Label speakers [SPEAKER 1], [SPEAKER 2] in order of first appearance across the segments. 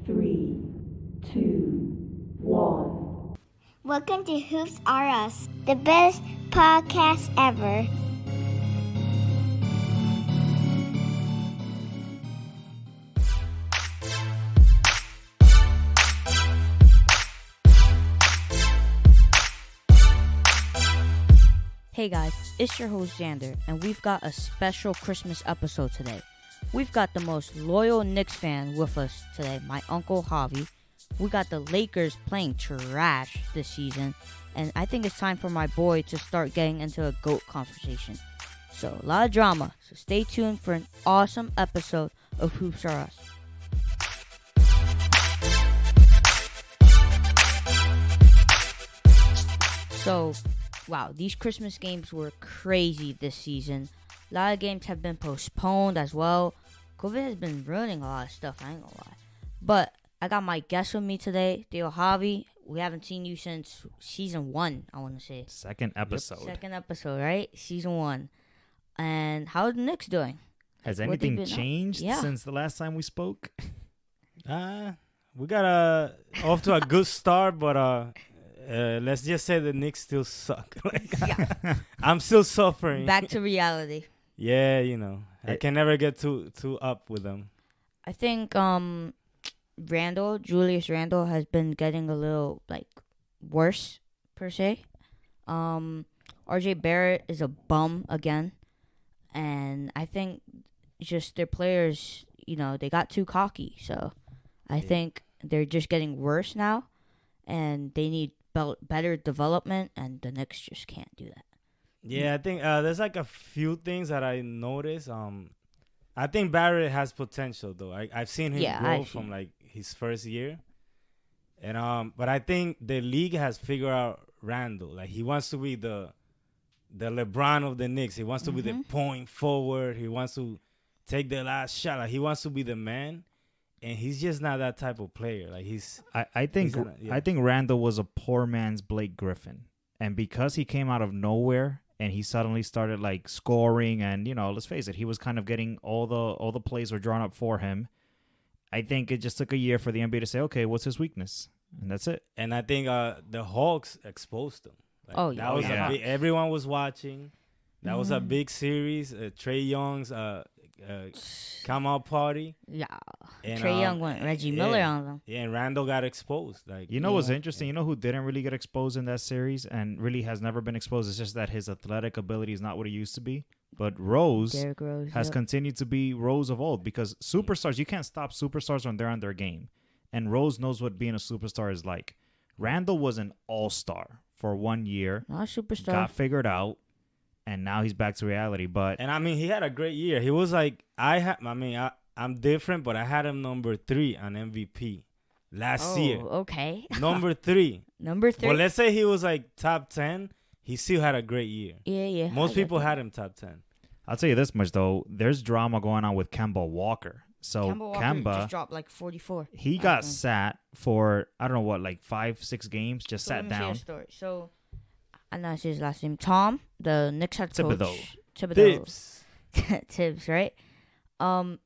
[SPEAKER 1] 3, 2, 1.
[SPEAKER 2] Welcome to Hoops R Us, the best podcast ever.
[SPEAKER 3] Hey guys, it's your host Xander, and we've got a special Christmas episode today. We've got the most loyal Knicks fan with us today, my Uncle Javi. We got the Lakers playing trash this season, and I think it's time for my boy to start getting into a GOAT conversation. So, a lot of drama, so stay tuned for an awesome episode of Hoops R Us. So, wow, these Christmas games were crazy this season. A lot of games have been postponed as well. COVID has been ruining a lot of stuff, I ain't gonna lie. But I got my guest with me today, Uncle Javi. We haven't seen you since season 1, I want to say.
[SPEAKER 4] Second episode.
[SPEAKER 3] Second episode, right? Season 1. And how are the Knicks doing?
[SPEAKER 4] Has anything changed since the last time we spoke?
[SPEAKER 5] We got off to a good start, but let's just say the Knicks still suck. I'm still suffering.
[SPEAKER 3] Back to reality.
[SPEAKER 5] Yeah, you know, I can never get too up with them.
[SPEAKER 3] I think Julius Randle has been getting a little worse per se. RJ Barrett is a bum again, and I think just their players, they got too cocky. So I think they're just getting worse now, and they need better development, and the Knicks just can't do that.
[SPEAKER 5] Yeah, I think there's a few things that I noticed. I think Barrett has potential though. I've seen him grow from his first year, and but I think the league has figured out Randle. He wants to be the LeBron of the Knicks. He wants to be the point forward. He wants to take the last shot. He wants to be the man. And he's just not that type of player.
[SPEAKER 4] I think Randall was a poor man's Blake Griffin, and because he came out of nowhere and he suddenly started scoring, and let's face it, he was kind of getting all the plays were drawn up for him. I think it just took a year for the NBA to say, okay, what's his weakness, and that's it.
[SPEAKER 5] And I think the Hawks exposed him. Everyone was watching. That was a big series. Trae Young's come out party.
[SPEAKER 3] Yeah. Trae Young went Reggie Miller on them.
[SPEAKER 5] Yeah, and Randall got exposed.
[SPEAKER 4] What's interesting? You know who didn't really get exposed in that series and really has never been exposed? It's just that his athletic ability is not what it used to be. But Rose has continued to be Rose of old, because superstars, you can't stop superstars when they're on their game. And Rose knows what being a superstar is like. Randall was an all-star for 1 year.
[SPEAKER 3] Not a superstar.
[SPEAKER 4] Got figured out. And now he's back to reality.
[SPEAKER 5] And he had a great year. He was I'm different, but I had him number 3 on MVP last year.
[SPEAKER 3] Okay.
[SPEAKER 5] Number 3.
[SPEAKER 3] Number 3.
[SPEAKER 5] Well, let's say he was top 10. He still had a great year.
[SPEAKER 3] Yeah.
[SPEAKER 5] Most people had him top 10.
[SPEAKER 4] I'll tell you this much, though. There's drama going on with Kemba Walker. So
[SPEAKER 3] Kemba just dropped 44.
[SPEAKER 4] He got sat for, I don't know what, 5-6 games. Just sat down.
[SPEAKER 3] Let me see a story. So, I know his last name. Tom, the Knicks head coach.
[SPEAKER 5] Thibodeau.
[SPEAKER 3] Tibbs, right?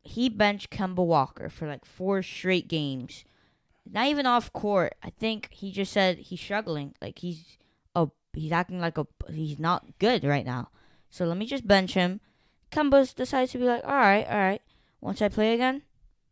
[SPEAKER 3] He benched Kemba Walker for 4 straight games. Not even off court. I think he just said he's struggling. He's acting he's not good right now. So let me just bench him. Kemba decides to be all right. Once I play again,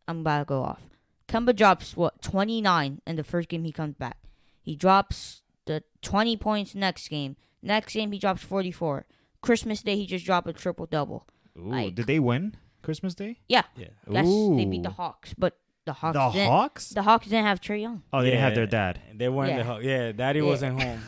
[SPEAKER 3] I'm about to go off. Kemba drops 29 in the first game he comes back. He drops the 20 points next game. Next game, he drops 44. Christmas Day, he just dropped a triple-double.
[SPEAKER 4] Ooh, did they win Christmas Day?
[SPEAKER 3] Yeah. Yes, they beat the Hawks, but the Hawks didn't have Trae Young.
[SPEAKER 4] Oh, they didn't have their dad.
[SPEAKER 5] They weren't the Hawks. Yeah, Daddy wasn't home.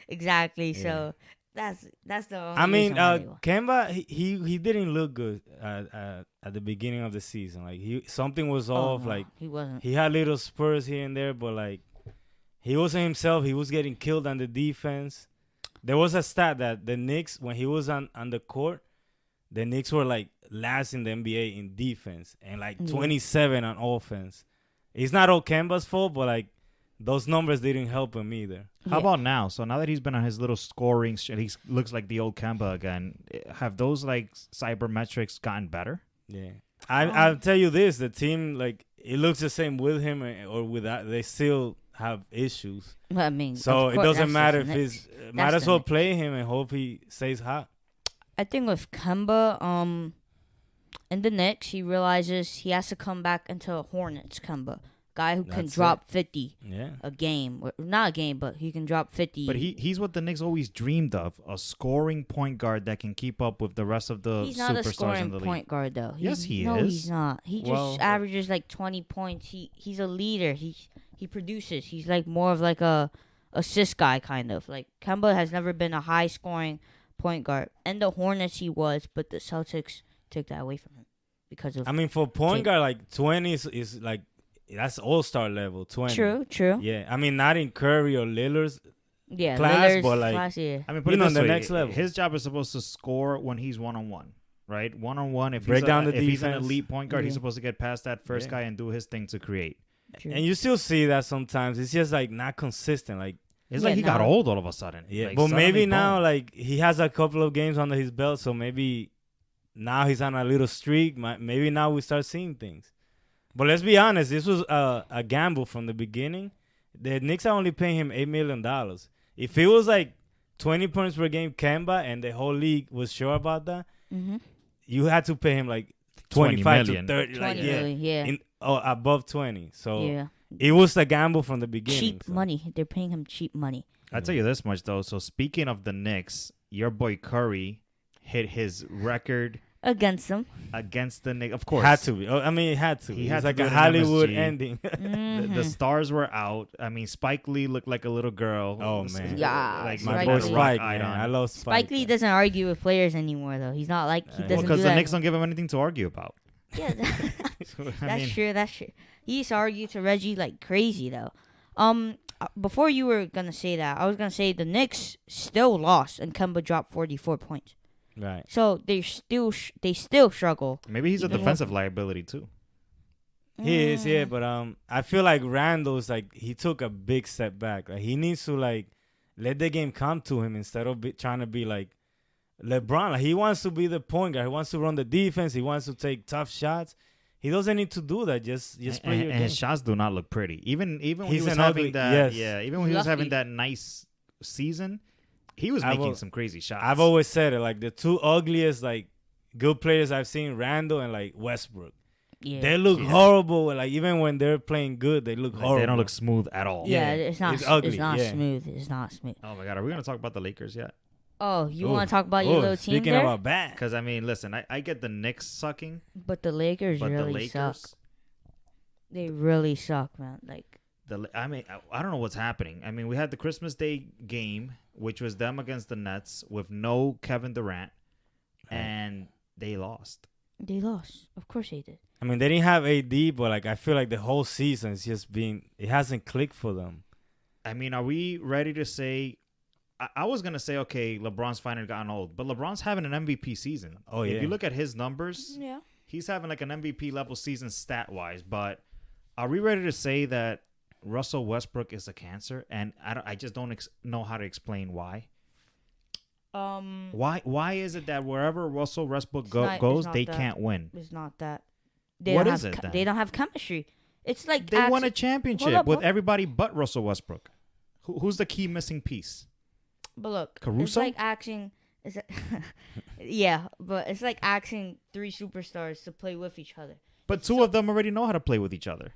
[SPEAKER 3] Exactly, so that's the only
[SPEAKER 5] Kemba, he didn't look good at the beginning of the season. Something was off.
[SPEAKER 3] No, he wasn't.
[SPEAKER 5] He had little spurs here and there, but he wasn't himself. He was getting killed on the defense. There was a stat that the Knicks, when he was on the court, the Knicks were last in the NBA in defense and 27 on offense. It's not all Kemba's fault, but those numbers didn't help him either.
[SPEAKER 4] How about now? So now that he's been on his little scoring, he looks like the old Kemba again. Have those cybermetrics gotten better?
[SPEAKER 5] Yeah. I'll tell you this: the team, like, it looks the same with him or without. They still have issues.
[SPEAKER 3] I mean,
[SPEAKER 5] so it doesn't matter if he's. Might as well
[SPEAKER 3] Knicks.
[SPEAKER 5] play him and hope he stays hot.
[SPEAKER 3] I think with Kemba, in the Knicks, he realizes he has to come back into Hornets. Kemba, guy who can drop 50 a game, not a game, but he can drop 50.
[SPEAKER 4] But he's what the Knicks always dreamed of: a scoring point guard that can keep up with the rest of the
[SPEAKER 3] he's not a
[SPEAKER 4] superstars
[SPEAKER 3] scoring
[SPEAKER 4] in the league.
[SPEAKER 3] point guard though.
[SPEAKER 4] Yes, he
[SPEAKER 3] no,
[SPEAKER 4] is.
[SPEAKER 3] No, he's not. He just averages like 20 points. He's a leader. He produces. He's like more of like a assist guy kind of. Like Kemba has never been a high scoring point guard. And the Hornets he was, but the Celtics took that away from him because of.
[SPEAKER 5] I mean, for point guard, like 20 is like that's all-star level. 20.
[SPEAKER 3] True.
[SPEAKER 5] Yeah, I mean, not in Curry or Lillard's class,
[SPEAKER 3] Lillard's
[SPEAKER 5] but like
[SPEAKER 3] class, yeah.
[SPEAKER 4] I mean, put it this
[SPEAKER 5] the
[SPEAKER 4] way,
[SPEAKER 5] next level.
[SPEAKER 4] His job is supposed to score when he's one-on-one, right? One-on-one. If
[SPEAKER 5] Break down the
[SPEAKER 4] if he's an
[SPEAKER 5] defense.
[SPEAKER 4] elite point guard, he's supposed to get past that first guy and do his thing to create.
[SPEAKER 3] True.
[SPEAKER 5] And you still see that sometimes. It's just like not consistent. Like
[SPEAKER 4] It's like he got old all of a sudden.
[SPEAKER 5] yeah,
[SPEAKER 4] Like,
[SPEAKER 5] but maybe
[SPEAKER 4] suddenly,
[SPEAKER 5] now
[SPEAKER 4] boom.
[SPEAKER 5] like he has a couple of games under his belt, so maybe now he's on a little streak. Maybe now we start seeing things. But let's be honest, this was a gamble from the beginning. The Knicks are only paying him $8 million. If it was like 20 points per game, Kemba, and the whole league was sure about that, you had to pay him like 25 to 30,
[SPEAKER 3] 20
[SPEAKER 5] like
[SPEAKER 3] million,
[SPEAKER 5] above 20. So
[SPEAKER 3] yeah.
[SPEAKER 5] it was a gamble from the beginning.
[SPEAKER 3] Cheap money. They're paying him cheap money.
[SPEAKER 4] I'll tell you this much though. So speaking of the Knicks, your boy Curry hit his record
[SPEAKER 3] Against them.
[SPEAKER 4] against the Knicks. Of course,
[SPEAKER 5] Had to be. I mean, it had to.
[SPEAKER 4] He
[SPEAKER 5] It's
[SPEAKER 4] had to
[SPEAKER 5] like
[SPEAKER 4] do
[SPEAKER 5] a
[SPEAKER 4] it in
[SPEAKER 5] Hollywood
[SPEAKER 4] MSG.
[SPEAKER 5] ending.
[SPEAKER 4] The stars were out. I mean, Spike Lee looked like a little girl.
[SPEAKER 5] Oh, man.
[SPEAKER 3] Yeah,
[SPEAKER 4] like
[SPEAKER 5] My
[SPEAKER 3] Spike
[SPEAKER 5] boy
[SPEAKER 3] Lee.
[SPEAKER 5] Spike,
[SPEAKER 4] Rock-eyed
[SPEAKER 5] man.
[SPEAKER 4] on.
[SPEAKER 5] I love Spike.
[SPEAKER 3] Spike Lee doesn't argue with players anymore, though. He's not like he doesn't
[SPEAKER 4] Well, because
[SPEAKER 3] do
[SPEAKER 4] the
[SPEAKER 3] that.
[SPEAKER 4] Knicks don't give him anything to argue about.
[SPEAKER 3] Yeah,
[SPEAKER 4] I
[SPEAKER 3] that's
[SPEAKER 4] mean,
[SPEAKER 3] true. That's true. He used to argue to Reggie like crazy, though. Before you were gonna say that, I was gonna say the Knicks still lost, and Kemba dropped 44 points.
[SPEAKER 5] Right.
[SPEAKER 3] So they still struggle.
[SPEAKER 4] maybe he's a
[SPEAKER 3] Even
[SPEAKER 4] defensive liability too.
[SPEAKER 5] He is, yeah, but I feel like Randall's like he took a big step back. Like he needs to like let the game come to him instead of trying to be like LeBron. Like he wants to be the point guard. He wants to run the defense. He wants to take tough shots. He doesn't need to do that. Just play your
[SPEAKER 4] And
[SPEAKER 5] game.
[SPEAKER 4] his shots do not look pretty. Even when he
[SPEAKER 5] He's
[SPEAKER 4] was
[SPEAKER 5] an
[SPEAKER 4] having
[SPEAKER 5] ugly-
[SPEAKER 4] that,
[SPEAKER 5] yes.
[SPEAKER 4] even when he was
[SPEAKER 3] Lucky.
[SPEAKER 4] having that nice season, he was making some crazy shots.
[SPEAKER 5] I've always said it. Like the two ugliest like good players I've seen, Randall and like Westbrook.
[SPEAKER 3] Yeah.
[SPEAKER 5] They look horrible. Like even when they're playing good, they look horrible.
[SPEAKER 4] They don't look smooth at all.
[SPEAKER 3] Yeah,
[SPEAKER 5] Yeah,
[SPEAKER 3] it's not.
[SPEAKER 5] it's ugly,
[SPEAKER 3] It's not
[SPEAKER 5] yeah.
[SPEAKER 3] smooth. It's not smooth.
[SPEAKER 4] Oh my God, are we gonna talk about the Lakers yet?
[SPEAKER 3] Oh, you
[SPEAKER 5] Ooh.
[SPEAKER 3] want to talk about your little team
[SPEAKER 5] Speaking
[SPEAKER 3] there?
[SPEAKER 5] about bad.
[SPEAKER 4] Because I mean, listen, I get the Knicks sucking,
[SPEAKER 3] But the Lakers
[SPEAKER 4] but
[SPEAKER 3] really
[SPEAKER 4] the Lakers,
[SPEAKER 3] suck. They really suck, man. Like
[SPEAKER 4] I mean, I don't know what's happening. I mean, we had the Christmas Day game, which was them against the Nets with no Kevin Durant, and they lost.
[SPEAKER 3] they lost. Of course they did.
[SPEAKER 5] I mean, they didn't have AD, but like I feel like the whole season is just it hasn't clicked for them.
[SPEAKER 4] I mean, are we ready to say? I was gonna say, okay, LeBron's finally gotten old, but LeBron's having an MVP season.
[SPEAKER 5] Oh, yeah.
[SPEAKER 4] If you look at his numbers,
[SPEAKER 3] Yeah.
[SPEAKER 4] he's having like an MVP level season stat wise. But are we ready to say that Russell Westbrook is a cancer? And I just don't know how to explain why. Why is it that wherever Russell Westbrook goes,
[SPEAKER 3] not
[SPEAKER 4] they
[SPEAKER 3] that.
[SPEAKER 4] can't win?
[SPEAKER 3] It's not that.
[SPEAKER 4] What
[SPEAKER 3] don't
[SPEAKER 4] is
[SPEAKER 3] have
[SPEAKER 4] it then?
[SPEAKER 3] They don't have chemistry. It's like
[SPEAKER 4] They won a
[SPEAKER 3] Hold
[SPEAKER 4] championship
[SPEAKER 3] up,
[SPEAKER 4] with
[SPEAKER 3] hold-
[SPEAKER 4] everybody but Russell Westbrook. Who's the key missing piece?
[SPEAKER 3] But look, it's
[SPEAKER 4] Caruso?
[SPEAKER 3] like asking. Yeah, but it's like asking three superstars to play with each other,
[SPEAKER 4] But two of them already know how to play with each other.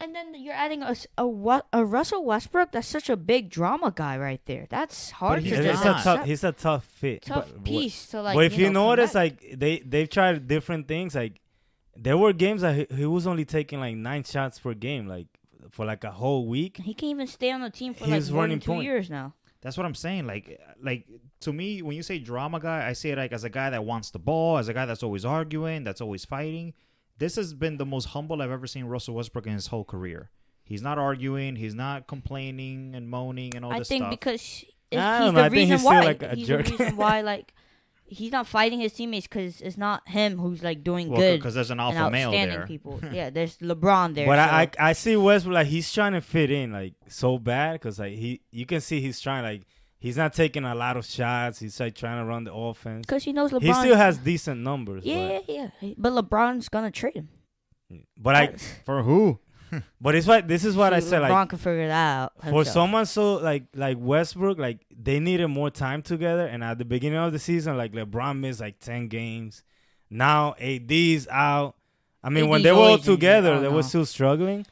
[SPEAKER 3] and then you're adding a Russell Westbrook. That's such a big drama guy right there. That's hard
[SPEAKER 4] he's
[SPEAKER 3] to
[SPEAKER 4] just
[SPEAKER 3] just
[SPEAKER 4] not.
[SPEAKER 5] He's a tough fit.
[SPEAKER 3] tough
[SPEAKER 5] But
[SPEAKER 3] piece to like.
[SPEAKER 5] But if you
[SPEAKER 3] come
[SPEAKER 5] notice,
[SPEAKER 3] back.
[SPEAKER 5] like they've tried different things. Like there were games that he was only taking like 9 shots per game, like for like a whole week.
[SPEAKER 3] he can't even stay on the team for
[SPEAKER 5] He's
[SPEAKER 3] like more than
[SPEAKER 5] running
[SPEAKER 3] 2
[SPEAKER 5] point.
[SPEAKER 3] years now.
[SPEAKER 4] That's what I'm saying. Like to me, when you say drama guy, I say it like as a guy that wants the ball, as a guy that's always arguing, that's always fighting. This has been the most humble I've ever seen Russell Westbrook in his whole career. He's not arguing. He's not complaining and moaning and all
[SPEAKER 3] I
[SPEAKER 4] this
[SPEAKER 3] think
[SPEAKER 4] stuff.
[SPEAKER 3] because
[SPEAKER 5] I
[SPEAKER 3] he's
[SPEAKER 5] don't know.
[SPEAKER 3] the
[SPEAKER 5] I think
[SPEAKER 3] reason
[SPEAKER 5] he's still
[SPEAKER 3] why.
[SPEAKER 5] like a
[SPEAKER 3] He's
[SPEAKER 5] jerk.
[SPEAKER 3] the reason why, like, he's not fighting his teammates because it's not him who's like doing
[SPEAKER 4] Well,
[SPEAKER 3] good.
[SPEAKER 4] because there's an
[SPEAKER 3] and
[SPEAKER 4] alpha male
[SPEAKER 3] outstanding
[SPEAKER 4] there.
[SPEAKER 3] people. Yeah, there's LeBron there.
[SPEAKER 5] But
[SPEAKER 3] so.
[SPEAKER 5] I see Westbrook like he's trying to fit in like so bad because like you can see he's trying like He's not taking a lot of shots. He's like trying to run the offense.
[SPEAKER 3] Because he knows LeBron.
[SPEAKER 5] He still has decent numbers.
[SPEAKER 3] Yeah. But LeBron's gonna trade him.
[SPEAKER 5] But
[SPEAKER 4] for who?
[SPEAKER 5] But it's like this is what I said.
[SPEAKER 3] LeBron
[SPEAKER 5] Like
[SPEAKER 3] can figure that out himself.
[SPEAKER 5] for someone so like Westbrook, like they needed more time together. And at the beginning of the season, like LeBron missed like 10 games. Now AD's out. I mean, when
[SPEAKER 3] AD's
[SPEAKER 5] they were all
[SPEAKER 3] always injured.
[SPEAKER 5] together,
[SPEAKER 3] Oh,
[SPEAKER 5] they
[SPEAKER 3] no.
[SPEAKER 5] were still struggling.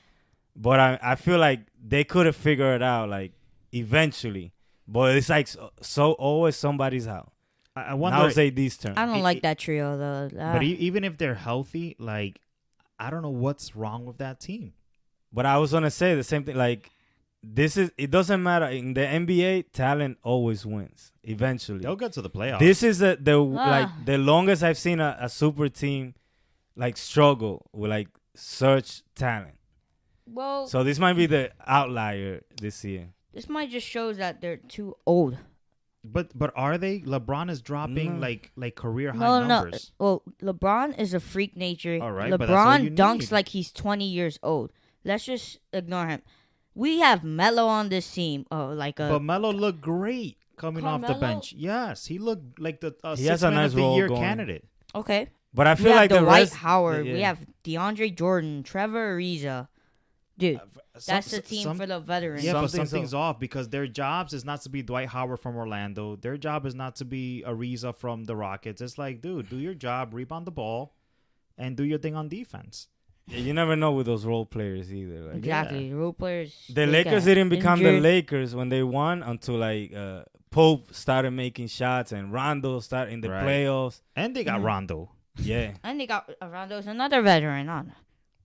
[SPEAKER 5] But I feel like they could have figured it out like eventually. But it's like so always somebody's out.
[SPEAKER 4] I wonder.
[SPEAKER 5] Now it's AD's turn.
[SPEAKER 3] I don't like that trio though.
[SPEAKER 4] But even if they're healthy, like I don't know what's wrong with that team.
[SPEAKER 5] But I was gonna say the same thing. Like it doesn't matter in the NBA. Talent always wins eventually.
[SPEAKER 4] They'll get to the playoffs.
[SPEAKER 5] This is the longest I've seen a super team like struggle with like search talent.
[SPEAKER 3] Well,
[SPEAKER 5] So this might be the outlier this year.
[SPEAKER 3] this might just shows that they're too old.
[SPEAKER 4] But are they? LeBron is dropping
[SPEAKER 5] No.
[SPEAKER 4] like career high
[SPEAKER 3] No.
[SPEAKER 4] numbers.
[SPEAKER 3] Well, LeBron is a freak nature.
[SPEAKER 4] All right, but that's all you
[SPEAKER 3] LeBron dunks
[SPEAKER 4] need.
[SPEAKER 3] like he's 20 years old. Let's just ignore him. We have Melo on this team.
[SPEAKER 4] But Melo looked great coming off the
[SPEAKER 3] Carmelo?
[SPEAKER 4] bench. Yes, he looked like the
[SPEAKER 5] He has a
[SPEAKER 4] six-man
[SPEAKER 5] nice
[SPEAKER 4] of the
[SPEAKER 5] role
[SPEAKER 4] year
[SPEAKER 5] going.
[SPEAKER 4] candidate.
[SPEAKER 3] Okay.
[SPEAKER 5] But I
[SPEAKER 3] We
[SPEAKER 5] feel
[SPEAKER 3] have
[SPEAKER 5] like the
[SPEAKER 3] Dwight
[SPEAKER 5] rest,
[SPEAKER 3] Howard.
[SPEAKER 5] yeah.
[SPEAKER 3] We have DeAndre Jordan, Trevor Ariza. Dude, that's the team for the veterans.
[SPEAKER 4] Yeah, but
[SPEAKER 5] Something's
[SPEAKER 4] something's off because their jobs is not to be Dwight Howard from Orlando. Their job is not to be Ariza from the Rockets. It's like, dude, do your job, rebound the ball, and do your thing on defense.
[SPEAKER 5] You never know with those role players either. Like,
[SPEAKER 3] Exactly. Role players.
[SPEAKER 5] The
[SPEAKER 3] they
[SPEAKER 5] Lakers
[SPEAKER 3] got
[SPEAKER 5] didn't become the
[SPEAKER 3] injured.
[SPEAKER 5] Lakers when they won until like Pope started making shots and Rondo started in the
[SPEAKER 4] Right.
[SPEAKER 5] playoffs.
[SPEAKER 4] And they got Rondo.
[SPEAKER 5] Yeah.
[SPEAKER 3] And they got Rondo's another veteran on.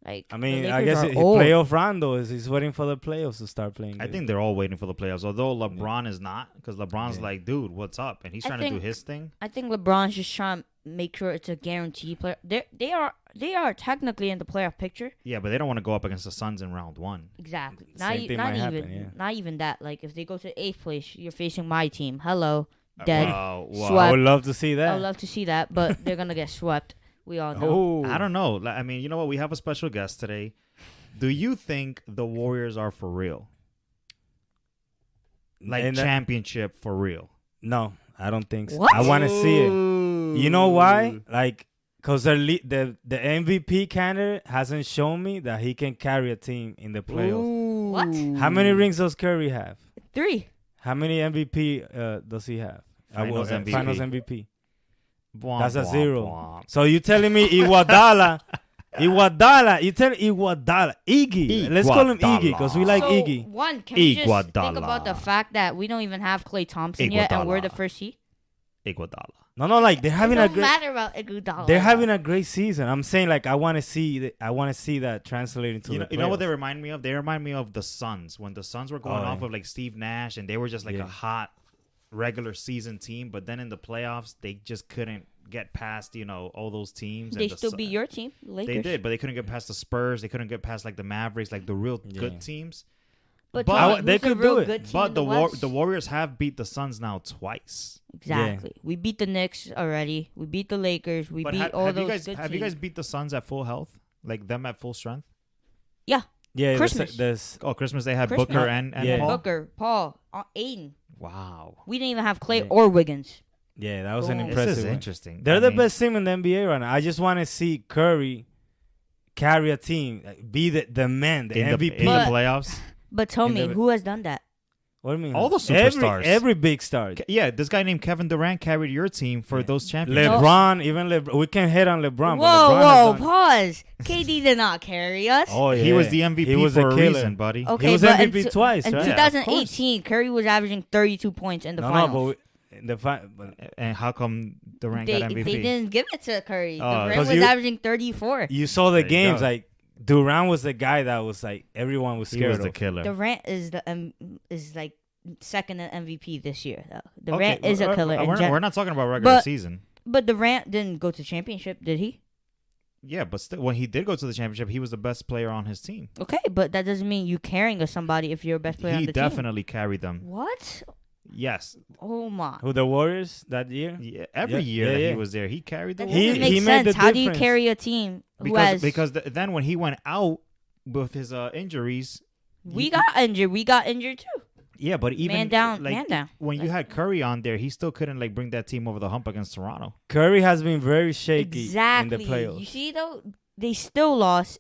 [SPEAKER 3] Like,
[SPEAKER 5] I mean,
[SPEAKER 3] the
[SPEAKER 5] I
[SPEAKER 3] Lakers
[SPEAKER 5] guess
[SPEAKER 3] are old.
[SPEAKER 5] playoff Rondo is waiting for the playoffs to start playing.
[SPEAKER 4] I
[SPEAKER 5] good.
[SPEAKER 4] think they're all waiting for the playoffs, although LeBron is not, because LeBron's
[SPEAKER 5] Yeah.
[SPEAKER 4] like, dude, what's up? And he's
[SPEAKER 3] I
[SPEAKER 4] trying to do
[SPEAKER 3] think-
[SPEAKER 4] his thing.
[SPEAKER 3] I think LeBron's just trying to make sure it's a guaranteed player. They are technically in the playoff picture.
[SPEAKER 4] Yeah, but they don't want to go up against the Suns in round one.
[SPEAKER 3] Exactly.
[SPEAKER 5] Same thing might happen,
[SPEAKER 3] Not even that. Like if they go to 8th place, you're facing my team. Hello, dead.
[SPEAKER 4] Wow.
[SPEAKER 5] I
[SPEAKER 3] Swept.
[SPEAKER 5] would love to see that.
[SPEAKER 3] I would love to see that, but they're gonna get swept. We all know.
[SPEAKER 5] Oh,
[SPEAKER 4] I don't know. I mean, you know what? We have a special guest today. Do you think the Warriors are for real? Like
[SPEAKER 5] And
[SPEAKER 4] championship for real?
[SPEAKER 5] no, I don't think so.
[SPEAKER 3] What?
[SPEAKER 5] I want to see it.
[SPEAKER 4] Ooh.
[SPEAKER 5] You know why? Like, cause the MVP candidate hasn't shown me that he can carry a team in the playoffs.
[SPEAKER 3] What?
[SPEAKER 5] How many rings does Curry have?
[SPEAKER 3] 3.
[SPEAKER 5] How many MVP does he have?
[SPEAKER 4] Finals MVP.
[SPEAKER 5] Finals MVP.
[SPEAKER 4] Bwomp,
[SPEAKER 5] That's a
[SPEAKER 4] bwomp,
[SPEAKER 5] 0.
[SPEAKER 4] bwomp.
[SPEAKER 5] So you telling me Iguodala? You tell Iguodala, Iggy. Let's call him Iggy because we like
[SPEAKER 3] So,
[SPEAKER 5] Iggy.
[SPEAKER 3] one, can we just think
[SPEAKER 4] Iguodala.
[SPEAKER 3] about the fact that we don't even have Klay Thompson yet, and we're the
[SPEAKER 4] Iguodala.
[SPEAKER 3] first seed?
[SPEAKER 4] Iguodala.
[SPEAKER 5] No, like they're having
[SPEAKER 3] It
[SPEAKER 5] a
[SPEAKER 3] don't
[SPEAKER 5] great.
[SPEAKER 3] matter about Iguodala.
[SPEAKER 5] They're having a great season. I'm saying like I want to see that translating to
[SPEAKER 4] You know what they remind me of? They remind me of the Suns when the Suns were going off
[SPEAKER 5] yeah.
[SPEAKER 4] of like Steve Nash and they were just like a hot regular season team, but then in the playoffs they just couldn't get past all those teams.
[SPEAKER 3] They
[SPEAKER 4] and
[SPEAKER 3] still beat your team, Lakers.
[SPEAKER 4] They did, but they couldn't get past the Spurs. They couldn't get past like the Mavericks, like the real
[SPEAKER 5] Yeah.
[SPEAKER 4] good teams.
[SPEAKER 3] But
[SPEAKER 4] But
[SPEAKER 3] tell me,
[SPEAKER 5] they
[SPEAKER 3] who's the
[SPEAKER 5] could
[SPEAKER 3] real
[SPEAKER 5] do it.
[SPEAKER 3] good team
[SPEAKER 4] But
[SPEAKER 3] in
[SPEAKER 4] the
[SPEAKER 3] West?
[SPEAKER 4] Warriors have beat the Suns now twice.
[SPEAKER 3] Exactly. We beat the Knicks already. We beat the Lakers. We
[SPEAKER 4] But
[SPEAKER 3] beat all
[SPEAKER 4] have
[SPEAKER 3] those
[SPEAKER 4] you guys
[SPEAKER 3] good
[SPEAKER 4] have
[SPEAKER 3] teams.
[SPEAKER 4] you guys beat the Suns at full health, like them at full strength?
[SPEAKER 5] Yeah,
[SPEAKER 3] Christmas.
[SPEAKER 5] There's
[SPEAKER 4] Oh, Christmas they had
[SPEAKER 3] Christmas.
[SPEAKER 4] Booker and
[SPEAKER 5] Yeah.
[SPEAKER 4] Paul.
[SPEAKER 3] Booker, Paul, Aiden.
[SPEAKER 4] Wow,
[SPEAKER 3] We didn't even have Clay
[SPEAKER 5] Yeah.
[SPEAKER 3] or Wiggins.
[SPEAKER 5] yeah, that was an
[SPEAKER 3] Boom.
[SPEAKER 5] impressive.
[SPEAKER 4] this is
[SPEAKER 5] one.
[SPEAKER 4] interesting.
[SPEAKER 5] They're
[SPEAKER 4] I
[SPEAKER 5] the
[SPEAKER 4] mean,
[SPEAKER 5] best team in the NBA right now. I just want to see Curry carry a team, like, be the man, the
[SPEAKER 4] in
[SPEAKER 5] MVP.
[SPEAKER 4] the
[SPEAKER 3] But-
[SPEAKER 4] playoffs.
[SPEAKER 3] But tell
[SPEAKER 5] In
[SPEAKER 3] me,
[SPEAKER 5] the-
[SPEAKER 3] who has done that?
[SPEAKER 5] What do you mean?
[SPEAKER 4] All the superstars.
[SPEAKER 5] every big star.
[SPEAKER 4] Yeah, this guy named Kevin Durant carried your team for those championships.
[SPEAKER 5] LeBron, even LeBron. We can hit on LeBron. but
[SPEAKER 3] Whoa,
[SPEAKER 5] LeBron
[SPEAKER 3] whoa,
[SPEAKER 5] has done-
[SPEAKER 3] pause. KD did not carry us.
[SPEAKER 5] Oh yeah,
[SPEAKER 4] He was the MVP
[SPEAKER 5] He was
[SPEAKER 4] for a
[SPEAKER 5] killer.
[SPEAKER 4] reason, buddy.
[SPEAKER 3] Okay,
[SPEAKER 5] He was
[SPEAKER 3] but
[SPEAKER 5] MVP
[SPEAKER 3] in,
[SPEAKER 5] twice,
[SPEAKER 3] in
[SPEAKER 5] right?
[SPEAKER 4] Yeah, of
[SPEAKER 3] 2018, Curry was averaging 32 points in the
[SPEAKER 5] No,
[SPEAKER 3] finals.
[SPEAKER 5] but in the but
[SPEAKER 4] And how come Durant
[SPEAKER 3] they,
[SPEAKER 4] got MVP?
[SPEAKER 3] they didn't give it to Curry.
[SPEAKER 4] Oh,
[SPEAKER 3] Durant
[SPEAKER 5] 'cause
[SPEAKER 3] was
[SPEAKER 5] you-
[SPEAKER 3] averaging 34.
[SPEAKER 5] you saw the
[SPEAKER 4] There you
[SPEAKER 5] games.
[SPEAKER 4] go.
[SPEAKER 5] Like Durant was the guy that was like everyone was
[SPEAKER 4] He
[SPEAKER 5] scared
[SPEAKER 4] was the
[SPEAKER 5] of.
[SPEAKER 4] killer.
[SPEAKER 3] Durant is is like second in MVP this year. Though. Durant is a
[SPEAKER 4] we're-
[SPEAKER 3] killer. in
[SPEAKER 4] We're,
[SPEAKER 3] gen-
[SPEAKER 4] we're not talking about regular
[SPEAKER 3] But-
[SPEAKER 4] season.
[SPEAKER 3] But Durant didn't go to championship, did he?
[SPEAKER 4] Yeah, but still, when he did go to the championship, he was the best player on his team.
[SPEAKER 3] Okay, but that doesn't mean you carrying of somebody if you're a best player on
[SPEAKER 4] He
[SPEAKER 3] the team.
[SPEAKER 4] definitely carried them.
[SPEAKER 3] What?
[SPEAKER 4] Yes.
[SPEAKER 3] Oh my.
[SPEAKER 5] Who the Warriors that year?
[SPEAKER 4] Yeah, every
[SPEAKER 5] Yeah,
[SPEAKER 4] year
[SPEAKER 5] yeah,
[SPEAKER 4] that
[SPEAKER 5] yeah.
[SPEAKER 4] he was there, he carried the
[SPEAKER 3] That
[SPEAKER 5] He-
[SPEAKER 3] doesn't
[SPEAKER 4] Warriors.
[SPEAKER 3] make
[SPEAKER 5] made the
[SPEAKER 3] sense. How do you
[SPEAKER 5] difference.
[SPEAKER 3] carry a team who has?
[SPEAKER 4] Because then when he went out with his injuries,
[SPEAKER 3] we got injured. We got injured too.
[SPEAKER 4] Yeah, but even
[SPEAKER 3] man down.
[SPEAKER 4] when you had Curry on there, he still couldn't like bring that team over the hump against Toronto.
[SPEAKER 5] Curry has been very shaky
[SPEAKER 3] Exactly.
[SPEAKER 5] in the playoffs.
[SPEAKER 3] You see, though, they still lost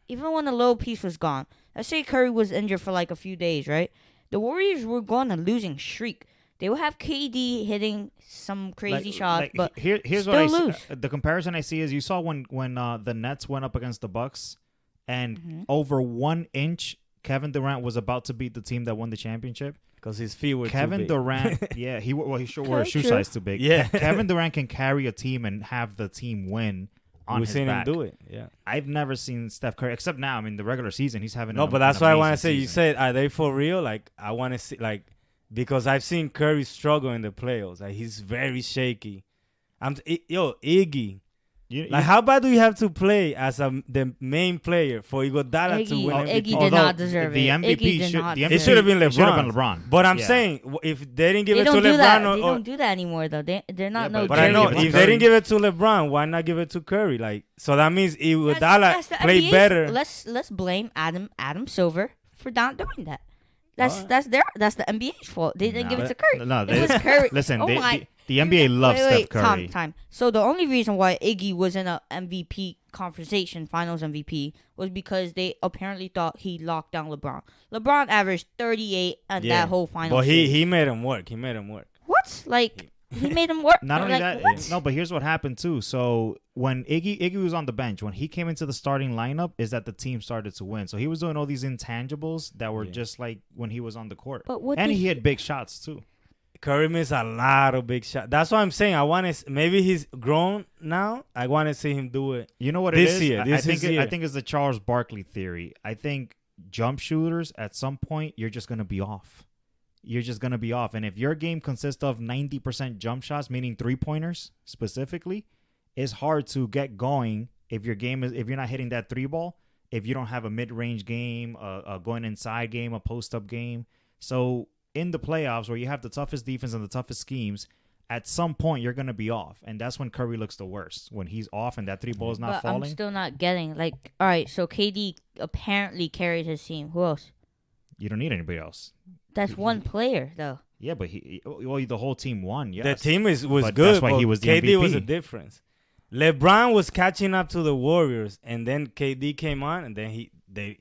[SPEAKER 3] even when the little piece was gone. Let's say Curry was injured for like a few days, right? The Warriors were going on a losing streak. They will have KD hitting some crazy shots, but
[SPEAKER 4] here's
[SPEAKER 3] still
[SPEAKER 4] what I
[SPEAKER 3] lose.
[SPEAKER 4] see. The comparison I see is you saw when the Nets went up against the Bucks, and over 1 inch, Kevin Durant was about to beat the team that won the championship.
[SPEAKER 5] Because his feet were
[SPEAKER 4] Kevin
[SPEAKER 5] too big.
[SPEAKER 4] Durant, yeah, he sure wore a shoe size too big.
[SPEAKER 5] Yeah.
[SPEAKER 4] Kevin Durant can carry a team and have the team win on his
[SPEAKER 5] seen
[SPEAKER 4] back.
[SPEAKER 5] him do it. Yeah,
[SPEAKER 4] I've never seen Steph Curry except now. I mean, the regular season he's having
[SPEAKER 5] but that's why I want to say.
[SPEAKER 4] season.
[SPEAKER 5] You said, are they for real? Like, I want to see, like, because I've seen Curry struggle in the playoffs. Like, he's very shaky. Iggy. How bad do you have to play as the main player for Iguodala to win MVP?
[SPEAKER 3] Iggy did not deserve
[SPEAKER 4] the
[SPEAKER 3] it.
[SPEAKER 4] MVP should
[SPEAKER 5] it should have been LeBron.
[SPEAKER 4] It should have been LeBron.
[SPEAKER 5] But I'm saying, if they didn't give
[SPEAKER 3] They
[SPEAKER 5] it to
[SPEAKER 3] don't do
[SPEAKER 5] LeBron,
[SPEAKER 3] that. They don't do that anymore, though. They're not no.
[SPEAKER 5] But I know
[SPEAKER 3] Curry.
[SPEAKER 5] if they didn't give it to LeBron, why not give it to Curry? Like, so that means Iguodala played better.
[SPEAKER 3] Let's blame Adam Silver for not doing that. That's the NBA's fault. They didn't give it to Curry.
[SPEAKER 4] No,
[SPEAKER 3] it was Curry.
[SPEAKER 4] Listen, the NBA loves Steph Curry.
[SPEAKER 3] Time. So the only reason why Iggy was in a MVP conversation, Finals MVP, was because they apparently thought he locked down LeBron. LeBron averaged 38 on that whole final.
[SPEAKER 5] But he made him work.
[SPEAKER 3] What? Like he made him work.
[SPEAKER 4] Not only
[SPEAKER 3] like,
[SPEAKER 4] that,
[SPEAKER 3] what?
[SPEAKER 4] no. But here's what happened too. So when Iggy was on the bench, when he came into the starting lineup, is that the team started to win. So he was doing all these intangibles that were just like when he was on the court.
[SPEAKER 3] But
[SPEAKER 4] and he hit big shots too.
[SPEAKER 5] Curry missed a lot of big shots. That's why I'm saying I want to. Maybe he's grown now. I want to see him do it.
[SPEAKER 4] You know what
[SPEAKER 5] this
[SPEAKER 4] it is?
[SPEAKER 5] Year,
[SPEAKER 4] I think it's the Charles Barkley theory. I think jump shooters at some point you're just gonna be off. You're just gonna be off. And if your game consists of 90% jump shots, meaning 3-pointers specifically, it's hard to get going if you're not hitting that 3 ball. If you don't have a mid-range game, a going inside game, a post-up game, so. In the playoffs where you have the toughest defense and the toughest schemes, at some point you're going to be off. And that's when Curry looks the worst. When he's off and that 3 ball is not falling.
[SPEAKER 3] I'm still not getting, like, all right, so KD apparently carried his team. Who else?
[SPEAKER 4] You don't need anybody else.
[SPEAKER 3] That's one player, though.
[SPEAKER 4] Yeah, but the whole team won, yes.
[SPEAKER 5] The team was
[SPEAKER 4] but
[SPEAKER 5] good,
[SPEAKER 4] that's why he was the
[SPEAKER 5] KD
[SPEAKER 4] MVP.
[SPEAKER 5] was a difference. LeBron was catching up to the Warriors, and then KD came on, and then they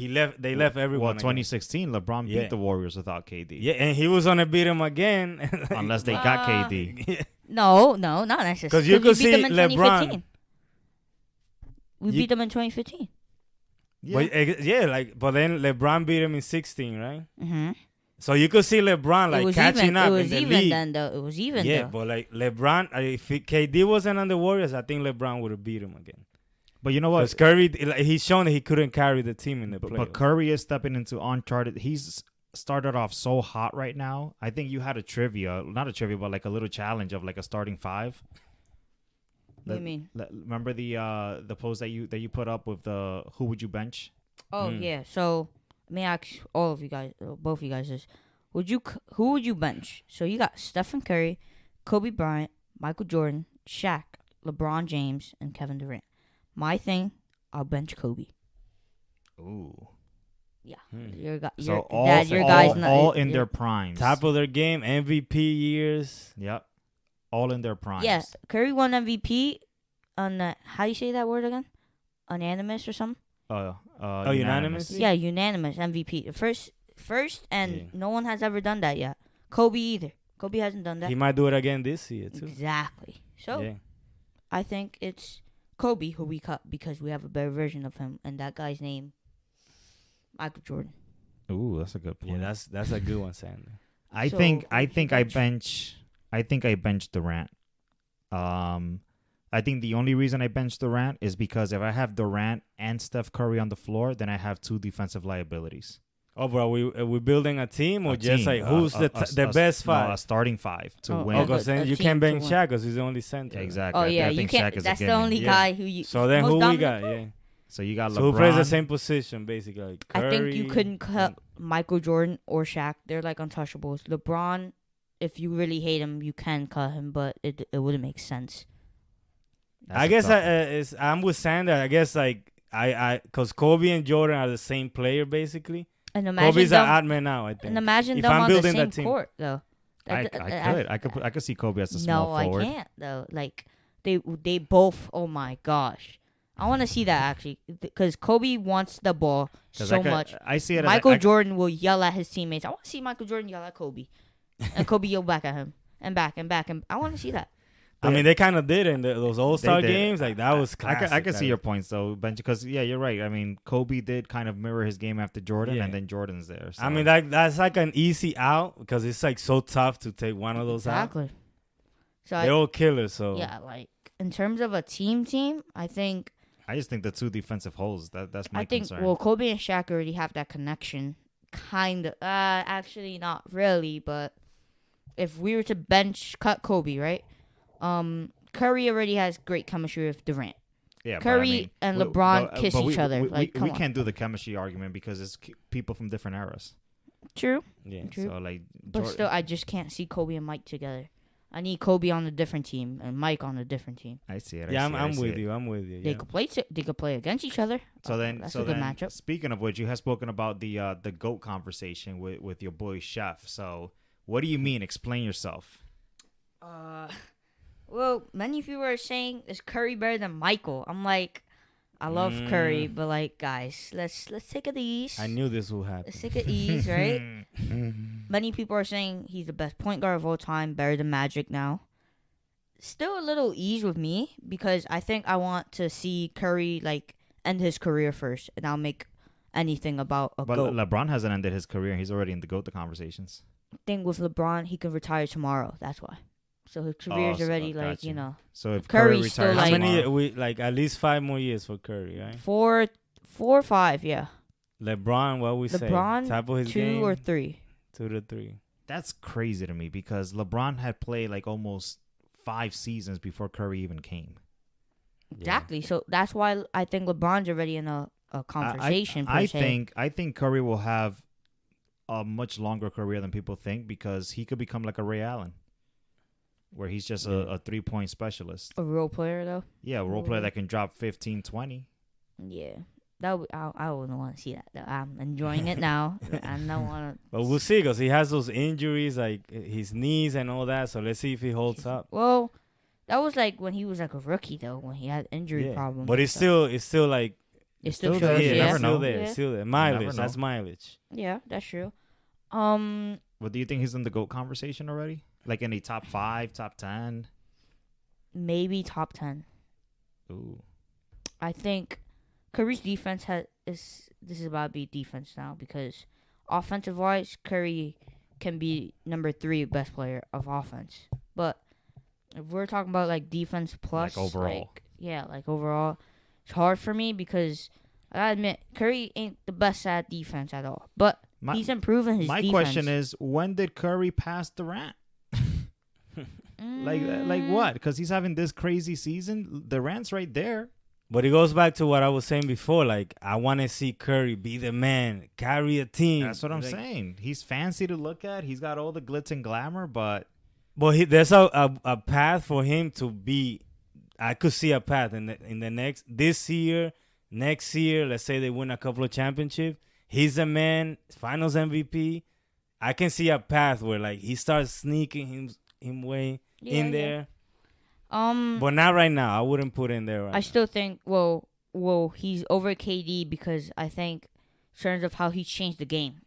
[SPEAKER 5] left everyone.
[SPEAKER 4] Well, 2016, LeBron beat the Warriors without KD.
[SPEAKER 5] Yeah, and he was gonna beat them again.
[SPEAKER 4] Unless they got KD.
[SPEAKER 3] No, not necessarily.
[SPEAKER 5] Because you could see
[SPEAKER 3] them in
[SPEAKER 5] LeBron.
[SPEAKER 3] We beat them in 2015.
[SPEAKER 5] Yeah. But then LeBron beat him in 16, right?
[SPEAKER 3] Mm-hmm.
[SPEAKER 5] So you could see LeBron catching up in the league.
[SPEAKER 3] It was even.
[SPEAKER 5] Yeah, but like LeBron, if KD wasn't on the Warriors, I think LeBron would have beat him again.
[SPEAKER 4] But you know what?
[SPEAKER 5] Because Curry, he's shown that he couldn't carry the team in the playoffs.
[SPEAKER 4] But Curry is stepping into uncharted. He's started off so hot right now. I think you had not a trivia, but like a little challenge of like a starting 5.
[SPEAKER 3] What do you mean?
[SPEAKER 4] Remember the post that you put up with the who would you bench?
[SPEAKER 3] Oh yeah. So let me ask all of you guys, both of you guys, this: who would you bench? So you got Stephen Curry, Kobe Bryant, Michael Jordan, Shaq, LeBron James, and Kevin Durant. My thing, I'll bench Kobe.
[SPEAKER 4] Ooh.
[SPEAKER 3] Yeah.
[SPEAKER 4] All in their primes.
[SPEAKER 5] Top of their game, MVP years.
[SPEAKER 4] Yep. All in their primes.
[SPEAKER 3] Yeah. Curry won MVP on how do you say that word again? Unanimous or something?
[SPEAKER 5] Unanimous?
[SPEAKER 3] Yeah, unanimous MVP. First, and no one has ever done that yet. Kobe either. Kobe hasn't done that.
[SPEAKER 5] He might do it again this year, too.
[SPEAKER 3] Exactly. So, I think it's Kobe who we cut because we have a better version of him, and that guy's name, Michael Jordan.
[SPEAKER 4] Ooh, that's a good point.
[SPEAKER 5] Yeah, that's a good one, Sander.
[SPEAKER 4] I think I bench Durant. I think the only reason I bench Durant is because if I have Durant and Steph Curry on the floor, then I have 2 defensive liabilities.
[SPEAKER 5] Oh, bro, are we building a team or just like who's the best 5?
[SPEAKER 4] No, a starting 5 to win.
[SPEAKER 5] Because then you can't bench Shaq because he's the only center.
[SPEAKER 4] Exactly.
[SPEAKER 3] Oh yeah,
[SPEAKER 4] I think
[SPEAKER 3] you can't.
[SPEAKER 4] Shaq is
[SPEAKER 3] That's
[SPEAKER 4] a
[SPEAKER 3] the only guy who you.
[SPEAKER 5] So then who we got? Yeah.
[SPEAKER 4] So you got LeBron.
[SPEAKER 5] So who plays the same position basically? Like Curry,
[SPEAKER 3] I think you couldn't cut Michael Jordan or Shaq. They're like untouchables. LeBron, if you really hate him, you can cut him, but it wouldn't make sense.
[SPEAKER 5] I guess I'm with Sander. I guess like I because Kobe and Jordan are the same player basically.
[SPEAKER 3] And imagine
[SPEAKER 5] Kobe's an odd man now, I think.
[SPEAKER 3] And imagine them on the same court, though.
[SPEAKER 4] I could see Kobe as a small forward.
[SPEAKER 3] No, I can't though. Like they both. Oh my gosh, I want to see that actually because Kobe wants the ball so much.
[SPEAKER 4] I see it.
[SPEAKER 3] Michael Jordan will yell at his teammates. I want to see Michael Jordan yell at Kobe, and Kobe yell back at him, and back and back. And I want to see that.
[SPEAKER 5] I mean, they kind of did in those All-Star games. Like that was classic.
[SPEAKER 4] I can see your points though, Benji, because you're right. I mean, Kobe did kind of mirror his game after Jordan, and then Jordan's there. So.
[SPEAKER 5] I mean, that's like an easy out because it's like so tough to take one of those out.
[SPEAKER 3] Exactly. So
[SPEAKER 5] they're all killers. So
[SPEAKER 3] yeah, like in terms of a team, I
[SPEAKER 4] just think the two defensive holes. That's my concern.
[SPEAKER 3] Well, Kobe and Shaq already have that connection. Kind of. Actually, not really. But if we were to cut Kobe, right? Curry already has great chemistry with Durant.
[SPEAKER 4] Yeah,
[SPEAKER 3] Curry and LeBron kiss each other.
[SPEAKER 4] We can't do the chemistry argument because it's people from different eras.
[SPEAKER 3] True.
[SPEAKER 5] Yeah.
[SPEAKER 3] True.
[SPEAKER 4] So
[SPEAKER 3] but still, I just can't see Kobe and Mike together. I need Kobe on a different team and Mike on a different team.
[SPEAKER 4] I see it.
[SPEAKER 5] I'm with you. I'm with you.
[SPEAKER 3] They could play. They could play against each other. That's a good matchup.
[SPEAKER 4] Speaking of which, you have spoken about the GOAT conversation with your boy Chef. So, what do you mean? Explain yourself.
[SPEAKER 3] Well, many people are saying is Curry better than Michael. I'm like, I love Curry, but like, guys, let's take it easy.
[SPEAKER 5] I knew this would happen.
[SPEAKER 3] Let's take it easy, right? Many people are saying he's the best point guard of all time, better than Magic now. Still a little ease with me because I think I want to see Curry like end his career first, and I'll make anything about a
[SPEAKER 4] But
[SPEAKER 3] GOAT.
[SPEAKER 4] LeBron hasn't ended his career. He's already in the GOAT conversations.
[SPEAKER 3] I think with LeBron, he can retire tomorrow. That's why. So his career's already
[SPEAKER 4] So if
[SPEAKER 3] Curry's
[SPEAKER 4] Curry
[SPEAKER 3] still
[SPEAKER 4] retires,
[SPEAKER 5] how many? We like at least 5 more years for Curry, right?
[SPEAKER 3] 4 or 5, yeah.
[SPEAKER 5] LeBron, what we say?
[SPEAKER 3] LeBron,
[SPEAKER 5] Top of his
[SPEAKER 3] 2
[SPEAKER 5] game,
[SPEAKER 3] or 3.
[SPEAKER 5] 2 to 3.
[SPEAKER 4] That's crazy to me because LeBron had played like almost 5 seasons before Curry even came.
[SPEAKER 3] Exactly. So that's why I think LeBron's already in a conversation.
[SPEAKER 4] I think Curry will have a much longer career than people think because he could become like a Ray Allen, where he's just a 3-point specialist.
[SPEAKER 3] A role player, though?
[SPEAKER 4] Yeah, a role player that can drop 15, 20.
[SPEAKER 3] Yeah. I wouldn't want to see that. Though. I'm enjoying it now. I don't want to.
[SPEAKER 5] But we'll see because he has those injuries, like his knees and all that. So let's see if he holds up.
[SPEAKER 3] Well, that was like when he was like a rookie, though, when he had injury problems.
[SPEAKER 5] But it's still like.
[SPEAKER 3] It's still
[SPEAKER 5] there.
[SPEAKER 3] Yeah.
[SPEAKER 5] It's still there. It's still there. Mileage. That's mileage.
[SPEAKER 3] Yeah, that's true.
[SPEAKER 4] Well, do you think he's in the GOAT conversation already? Like in the top 5, top 10?
[SPEAKER 3] Maybe top 10.
[SPEAKER 4] Ooh.
[SPEAKER 3] I think Curry's defense this is about to be defense now because offensive wise, Curry can be number 3 best player of offense. But if we're talking about like defense plus,
[SPEAKER 4] like overall,
[SPEAKER 3] like overall, it's hard for me because I gotta admit Curry ain't the best at defense at all. But he's improving his defense.
[SPEAKER 4] My question is, when did Curry pass Durant? Like what? Because he's having this crazy season. Durant's right there.
[SPEAKER 5] But it goes back to what I was saying before. Like, I want to see Curry be the man, carry a team.
[SPEAKER 4] That's what I'm saying. He's fancy to look at. He's got all the glitz and glamour, but
[SPEAKER 5] there's a path for him to be. I could see a path in the this year, next year. Let's say they win a couple of championships. He's the man, Finals MVP. I can see a path where like he starts sneaking him way in there. But not right now. I wouldn't put in there.
[SPEAKER 3] I still think well he's over KD because I think in terms of how he's changed the game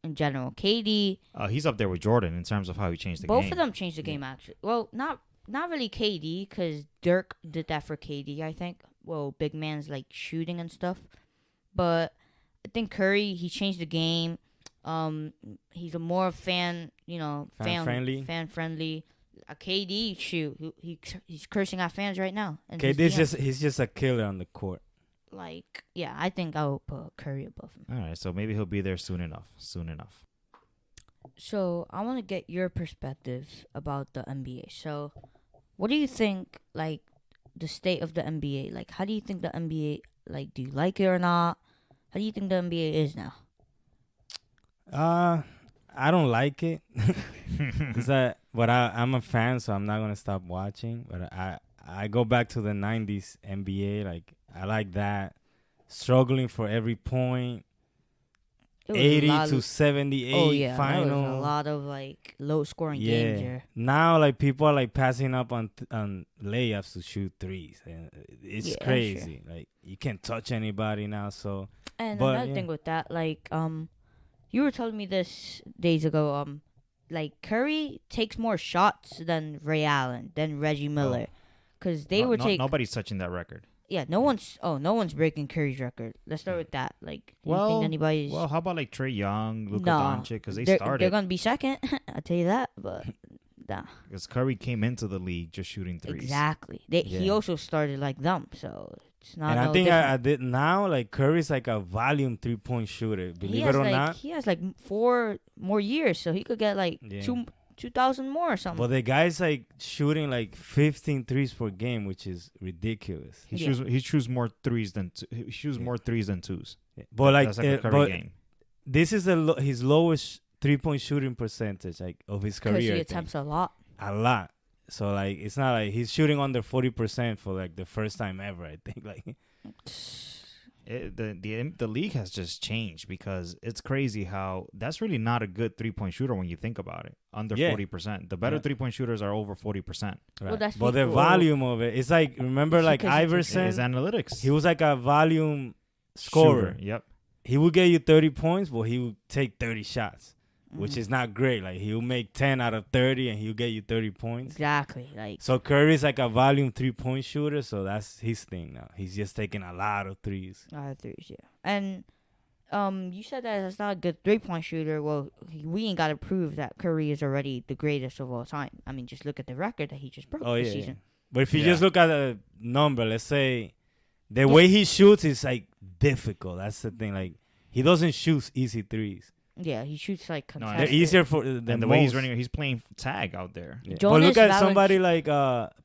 [SPEAKER 3] in general. KD,
[SPEAKER 4] he's up there with Jordan in terms of how he changed the game.
[SPEAKER 3] Both of them changed the game actually. Well, not really KD because Dirk did that for KD. I think. Well, big man's like shooting and stuff, but I think Curry he changed the game. He's a more fan friendly. A KD shoot, he's cursing at fans right now. And
[SPEAKER 5] he's just a killer on the court.
[SPEAKER 3] Like, yeah, I think I will put Curry above him.
[SPEAKER 4] All right, so maybe he'll be there soon enough.
[SPEAKER 3] So I want to get your perspective about the NBA. So, what do you think? Like the state of the NBA. Like, how do you think the NBA? Like, do you like it or not? How do you think the NBA is now?
[SPEAKER 5] I don't like it. But I'm a fan, so I'm not gonna stop watching. But I go back to the '90s NBA. Like I like that, struggling for every point. 80 to 78 final.
[SPEAKER 3] There was a lot of like low scoring games here.
[SPEAKER 5] Now like people are like passing up on layups to shoot threes. And it's crazy. Sure. Like you can't touch anybody now. So
[SPEAKER 3] another thing with that, like you were telling me this days ago. Like Curry takes more shots than Ray Allen, than Reggie Miller, because
[SPEAKER 4] nobody's touching that record.
[SPEAKER 3] Yeah, no one's breaking Curry's record. Let's start with that. Like, do you think anybody's?
[SPEAKER 4] Well, how about like Trae Young, Luka Doncic? Because they started.
[SPEAKER 3] They're gonna be second. I'll tell you that. But nah.
[SPEAKER 4] Because Curry came into the league just shooting threes.
[SPEAKER 3] Exactly. He also started like them, so it's not.
[SPEAKER 5] And I think I did now. Like Curry's like a volume 3-point shooter. Believe it or not,
[SPEAKER 3] he has like 4 more years, so he could get like 2,000 more or something.
[SPEAKER 5] But the guy's like shooting like 15 threes per game, which is ridiculous.
[SPEAKER 4] He shoots more threes than more threes than twos.
[SPEAKER 5] Yeah. But like
[SPEAKER 4] that's like a Curry game.
[SPEAKER 5] This is his lowest 3-point shooting percentage like of his career.
[SPEAKER 3] Because he attempts a lot.
[SPEAKER 5] So like it's not like he's shooting under 40% for like the first time ever. I think like.
[SPEAKER 4] The league has just changed because it's crazy how that's really not a good 3-point shooter when you think about it. Under 40%. The better 3-point shooters are over 40%.
[SPEAKER 5] Right.
[SPEAKER 3] Well, that's
[SPEAKER 5] but the volume of it, it's like, remember like Iverson?
[SPEAKER 4] His analytics.
[SPEAKER 5] He was like a volume scorer.
[SPEAKER 4] Yep.
[SPEAKER 5] He would get you 30 points, but he would take 30 shots, which is not great. Like he'll make 10 out of 30 and he'll get you 30 points.
[SPEAKER 3] Exactly. Like
[SPEAKER 5] so Curry's like a volume 3-point shooter, so that's his thing now. He's just taking a lot of threes.
[SPEAKER 3] Yeah. And you said that it's not a good 3-point shooter. Well, we ain't got to prove that Curry is already the greatest of all time. I mean, just look at the record that he just broke this season.
[SPEAKER 5] Yeah. But if you just look at the number, let's say the way he shoots is like difficult. That's the thing. Like he doesn't shoot easy threes.
[SPEAKER 3] Yeah, he shoots like contested.
[SPEAKER 5] They're easier for than
[SPEAKER 4] the way he's running. He's playing tag out there.
[SPEAKER 5] Yeah. But look at somebody like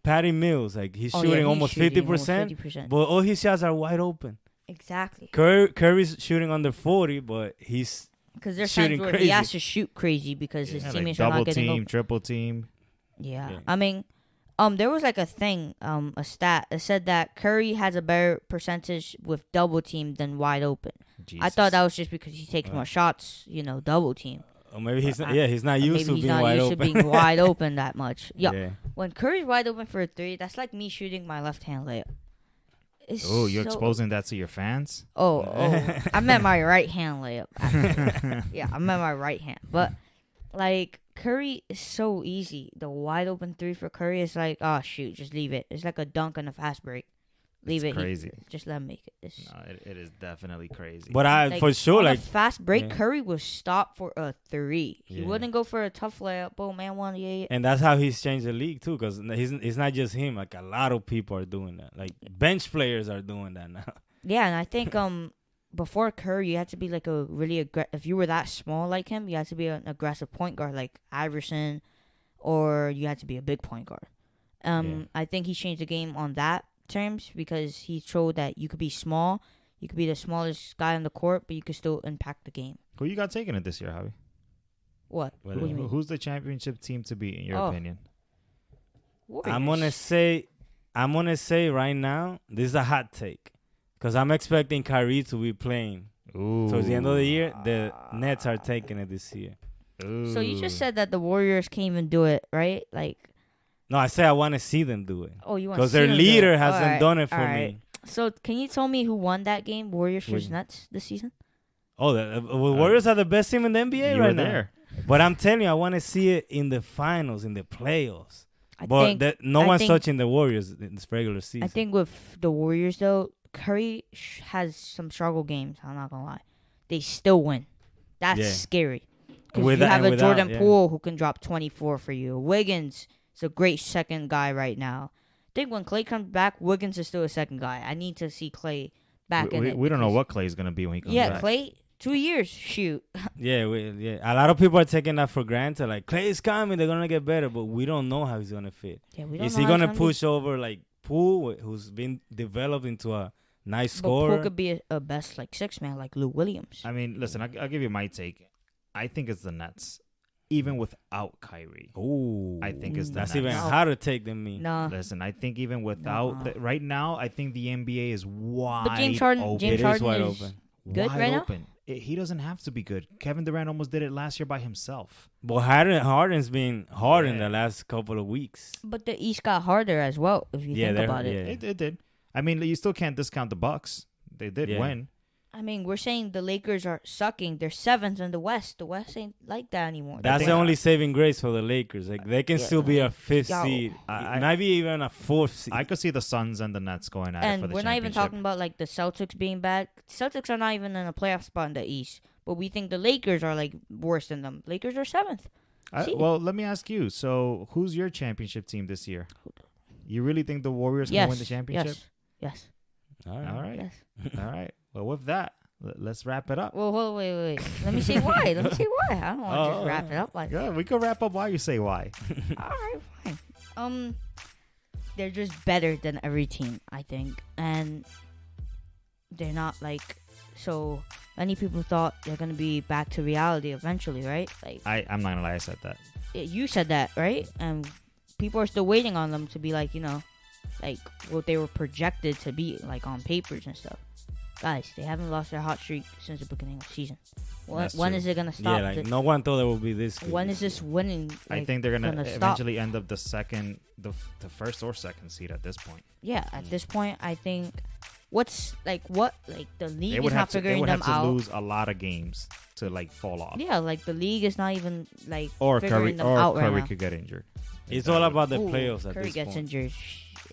[SPEAKER 5] Patty Mills. Like he's shooting almost 50%, but all his shots are wide open.
[SPEAKER 3] Exactly.
[SPEAKER 5] Curry's shooing under 40, but he's
[SPEAKER 3] because there's times where he has to shoot crazy because his teammates are not getting open.
[SPEAKER 4] Triple team.
[SPEAKER 3] Yeah, I mean, there was like a thing, a stat that said that Curry has a better percentage with double team than wide open. Jesus. I thought that was just because he takes more shots, double team.
[SPEAKER 5] Or maybe he's not used to being
[SPEAKER 3] wide open that much. Yeah. When Curry's wide open for a 3, that's like me shooting my left hand layup.
[SPEAKER 4] Oh, you're exposing that to your fans?
[SPEAKER 3] Oh, I meant my right hand layup. Yeah, I meant my right hand. But like Curry is so easy. The wide open 3 for Curry is like, oh shoot, just leave it. It's like a dunk on a fast break. Leave it.
[SPEAKER 4] Crazy.
[SPEAKER 3] Just let him make it.
[SPEAKER 4] No, it is definitely crazy.
[SPEAKER 5] But for sure, like
[SPEAKER 3] fast break, Curry will stop for a 3. He wouldn't go for a tough layup. Oh man, 1
[SPEAKER 5] And that's how he's changed the league too, because it's not just him. Like a lot of people are doing that. Like bench players are doing that now.
[SPEAKER 3] Yeah, and I think before Curry, you had to be like a really if you were that small like him, you had to be an aggressive point guard like Iverson, or you had to be a big point guard. I think he changed the game on that terms because he showed that you could be small, you could be the smallest guy on the court, but you could still impact the game.
[SPEAKER 4] Who you got taking it this year, Javi?
[SPEAKER 3] What do you mean?
[SPEAKER 4] Who's the championship team to be in your opinion?
[SPEAKER 3] Warriors.
[SPEAKER 5] I'm gonna say right now, this is a hot take, because I'm expecting Kyrie to be playing. Towards the end of the year, the Nets are taking it this year.
[SPEAKER 3] So you just said that the Warriors can't even do it, right? Like.
[SPEAKER 5] No, I say I want to see them do it.
[SPEAKER 3] Oh, you want to see
[SPEAKER 5] them do it? Because their leader hasn't done it for
[SPEAKER 3] me. So, can you tell me who won that game, Warriors versus Nets, this season?
[SPEAKER 5] Oh, the Warriors are the best team in the NBA right now. But I'm telling you, I want to see it in the finals, in the playoffs. No one's touching the Warriors in this regular season. I
[SPEAKER 3] think with the Warriors, though, Curry has some struggle games. I'm not going to lie. They still win. That's scary. Because you have a Jordan Poole who can drop 24 for you. Wiggins is a great second guy right now. I think when Klay comes back, Wiggins is still a second guy. I need to see Klay back in it.
[SPEAKER 4] We don't know what Klay's going to be when he comes back.
[SPEAKER 3] Yeah, Klay, 2 years, shoot.
[SPEAKER 5] Yeah. A lot of people are taking that for granted. Like, Klay's coming, they're going to get better, but we don't know how he's going to fit.
[SPEAKER 3] Yeah, we don't
[SPEAKER 5] Is
[SPEAKER 3] know
[SPEAKER 5] he going to push over, like, Poole, who's been developed into a nice scorer?
[SPEAKER 3] Poole could be a best, like, 6-man, like Lou Williams.
[SPEAKER 4] I mean, listen, I'll give you my take. I think it's the Nets. Even without Kyrie.
[SPEAKER 5] Ooh.
[SPEAKER 4] I think it's the
[SPEAKER 5] That's
[SPEAKER 4] Nets.
[SPEAKER 5] even harder to take than me.
[SPEAKER 3] No.
[SPEAKER 4] Listen, I think even without... right now, I think the NBA is wide
[SPEAKER 3] but James Harden
[SPEAKER 4] open.
[SPEAKER 3] is
[SPEAKER 5] wide open.
[SPEAKER 3] Good
[SPEAKER 4] wide
[SPEAKER 3] right
[SPEAKER 4] open. he doesn't have to be good. Kevin Durant almost did it last year by himself.
[SPEAKER 5] But Harden's been hard in the last couple of weeks.
[SPEAKER 3] But the East got harder as well, if you think about it.
[SPEAKER 4] Yeah. It did. I mean, you still can't discount the Bucks. They did win.
[SPEAKER 3] I mean, we're saying the Lakers are sucking. They're 7th in the West. The West ain't like that anymore.
[SPEAKER 5] That's the only saving grace for the Lakers. Like they can still be a 5th seed, maybe even a 4th seed.
[SPEAKER 4] I could see the Suns and the Nets going at it for the championship.
[SPEAKER 3] And we're not even talking about like the Celtics being bad. Celtics are not even in a playoff spot in the East. But we think the Lakers are like worse than them. Lakers are 7th.
[SPEAKER 4] Well, let me ask you. So, who's your championship team this year? You really think the Warriors can win the championship?
[SPEAKER 3] Yes.
[SPEAKER 4] All right.
[SPEAKER 3] Yes.
[SPEAKER 4] All right. Well, with that, let's wrap it up.
[SPEAKER 3] Well, wait. Let me say why. I don't want to just wrap it up like that.
[SPEAKER 4] Yeah, we can wrap up while you say why.
[SPEAKER 3] All right, fine. They're just better than every team, I think. And they're not like... So, many people thought they're going to be back to reality eventually, right? Like
[SPEAKER 4] I'm not going to lie, I said that.
[SPEAKER 3] You said that, right? And people are still waiting on them to be like, like what they were projected to be, like on papers and stuff. Guys, they haven't lost their hot streak since the beginning of the season. When is it going to stop?
[SPEAKER 5] Yeah, like no one thought it would be this good.
[SPEAKER 3] When is this winning?
[SPEAKER 4] I think they're going to eventually end up the first or second seed at this point.
[SPEAKER 3] Yeah, at this point, I think... the league is not figuring them out.
[SPEAKER 4] They would have to lose a lot of games to like fall off.
[SPEAKER 3] Yeah, like the league is not even like
[SPEAKER 4] or
[SPEAKER 3] figuring them out right now.
[SPEAKER 4] Curry could get injured.
[SPEAKER 5] It's all about the playoffs at this point.
[SPEAKER 3] Curry gets injured.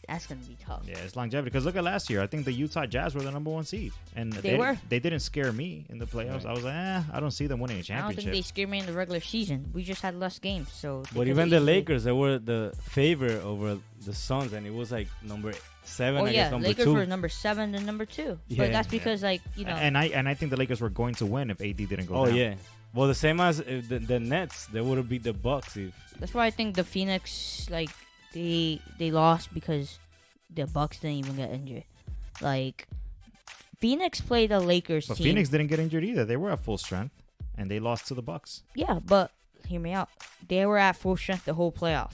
[SPEAKER 3] That's gonna be tough.
[SPEAKER 4] Yeah, it's longevity. Because look at last year. I think the Utah Jazz were the number 1 seed, and they didn't scare me in the playoffs. Right. I was like, I don't see them winning a championship.
[SPEAKER 3] I don't think they scared me in the regular season. We just had less games, so.
[SPEAKER 5] But even the Lakers, they were the favorite over the Suns, and it was like number 7.
[SPEAKER 3] Oh,
[SPEAKER 5] I guess number
[SPEAKER 3] Lakers
[SPEAKER 5] 2.
[SPEAKER 3] were number 7 and number 2. But that's because
[SPEAKER 4] And I think the Lakers were going to win if AD didn't go down.
[SPEAKER 5] Oh yeah. Well, the same as the Nets, they would have beat the Bucks if.
[SPEAKER 3] That's why I think the Phoenix they lost because the Bucks didn't even get injured. Like Phoenix played the Lakers
[SPEAKER 4] but
[SPEAKER 3] team.
[SPEAKER 4] Phoenix didn't get injured either. They were at full strength and they lost to the Bucks.
[SPEAKER 3] Yeah, but hear me out. They were at full strength the whole playoff.